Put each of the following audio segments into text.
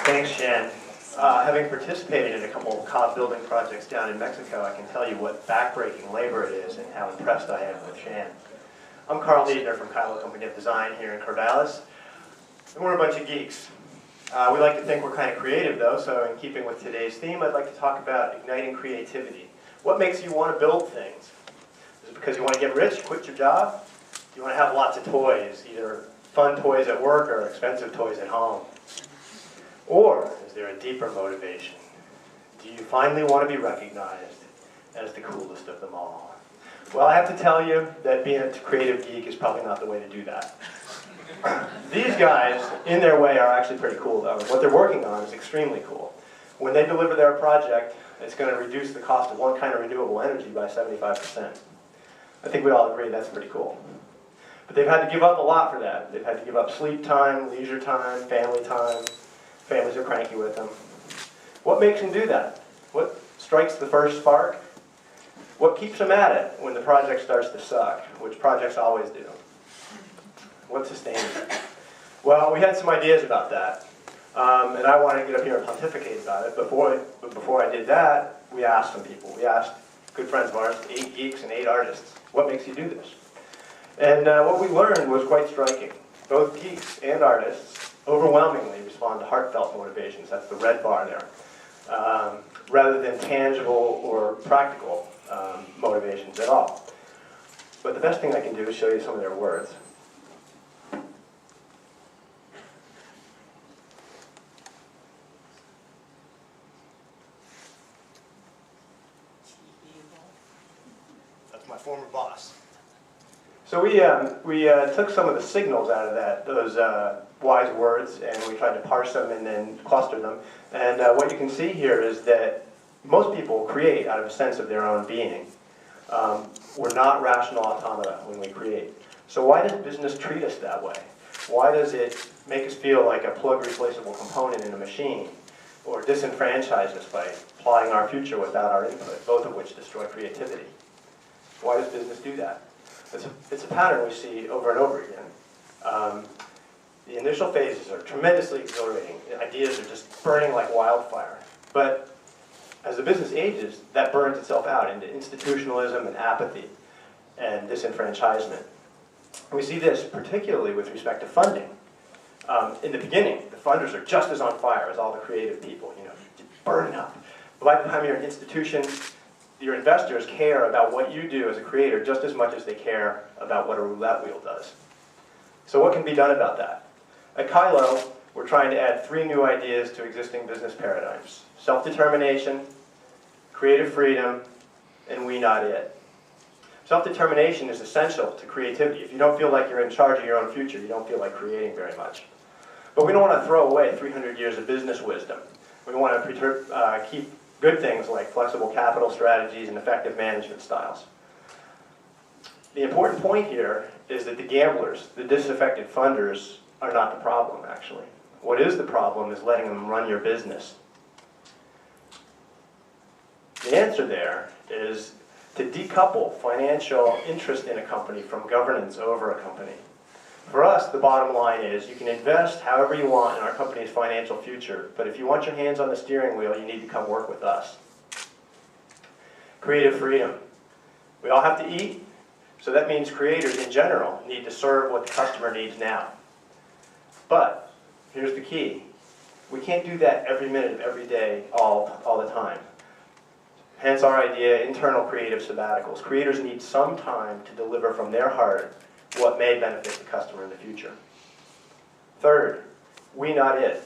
Thanks, Shan. Having participated in a couple of cob building projects down in Mexico, I can tell you what backbreaking labor it is and how impressed I am with Shan. I'm Carl Niedner from Coelo Company of Design here in Corvallis, and we're a bunch of geeks. We like to think we're kind of creative though, so in keeping with today's theme, I'd like to talk about igniting creativity. What makes you want to build things? Is it because you want to get rich, quit your job? Do you want to have lots of toys, either fun toys at work or expensive toys at home? Or is there a deeper motivation? Do you finally want to be recognized as the coolest of them all? Well, I have to tell you that being a creative geek is probably not the way to do that. These guys, in their way, are actually pretty cool, though. What they're working on is extremely cool. When they deliver their project, it's going to reduce the cost of one kind of renewable energy by 75%. I think we all agree that's pretty cool. But they've had to give up a lot for that. They've had to give up sleep time, leisure time, family time. Families are cranky with them. What makes them do that? What strikes the first spark? What keeps them at it when the project starts to suck, which projects always do? What sustains it? Well, we had some ideas about that, and I wanted to get up here and pontificate about it. But before I did that, we asked some people. We asked good friends of ours, 8 geeks and 8 artists, what makes you do this? And what we learned was quite striking. Both geeks and artists overwhelmingly respond to heartfelt motivations, that's the red bar there, rather than tangible or practical motivations at all. But the best thing I can do is show you some of their words. That's my former boss. So we took some of the signals out of those wise words, and we tried to parse them and then cluster them. And what you can see here is that most people create out of a sense of their own being. We're not rational automata when we create. So why does business treat us that way? Why does it make us feel like a plug replaceable component in a machine, or disenfranchise us by plotting our future without our input, both of which destroy creativity? Why does business do that? It's a pattern we see over and over again. The initial phases are tremendously exhilarating. Ideas are just burning like wildfire. But as the business ages, that burns itself out into institutionalism and apathy and disenfranchisement. We see this particularly with respect to funding. In the beginning, the funders are just as on fire as all the creative people, burning up. But by the time you're an institution, your investors care about what you do as a creator just as much as they care about what a roulette wheel does. So what can be done about that? At Coelo, we're trying to add 3 new ideas to existing business paradigms: self-determination, creative freedom, and we not it. Self-determination is essential to creativity. If you don't feel like you're in charge of your own future, you don't feel like creating very much. But we don't want to throw away 300 years of business wisdom. We want to keep good things like flexible capital strategies and effective management styles. The important point here is that the gamblers, the disaffected funders, are not the problem, actually. What is the problem is letting them run your business. The answer there is to decouple financial interest in a company from governance over a company. For us, the bottom line is you can invest however you want in our company's financial future, but if you want your hands on the steering wheel, you need to come work with us. Creative freedom. We all have to eat, so that means creators in general need to serve what the customer needs now. But here's the key. We can't do that every minute of every day, all the time. Hence our idea, internal creative sabbaticals. Creators need some time to deliver from their heart what may benefit the customer in the future. Third, we not it.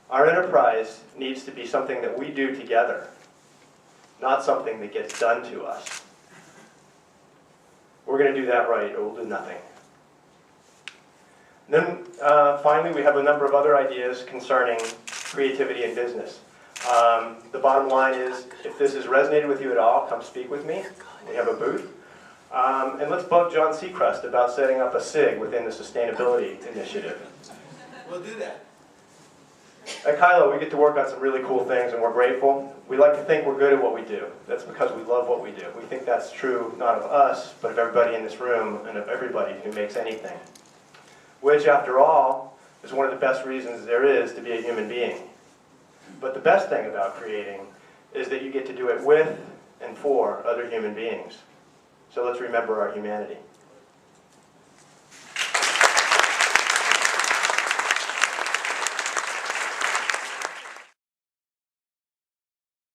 Our enterprise needs to be something that we do together, not something that gets done to us. We're going to do that right, or we'll do nothing. Then finally, we have a number of other ideas concerning creativity in business. The bottom line is, if this has resonated with you at all, come speak with me. We have a booth. And let's bug John Seacrest about setting up a SIG within the Sustainability Initiative. We'll do that. At Coelo, we get to work on some really cool things, and we're grateful. We like to think we're good at what we do. That's because we love what we do. We think that's true not of us, but of everybody in this room and of everybody who makes anything. Which, after all, is one of the best reasons there is to be a human being. But the best thing about creating is that you get to do it with and for other human beings. So let's remember our humanity.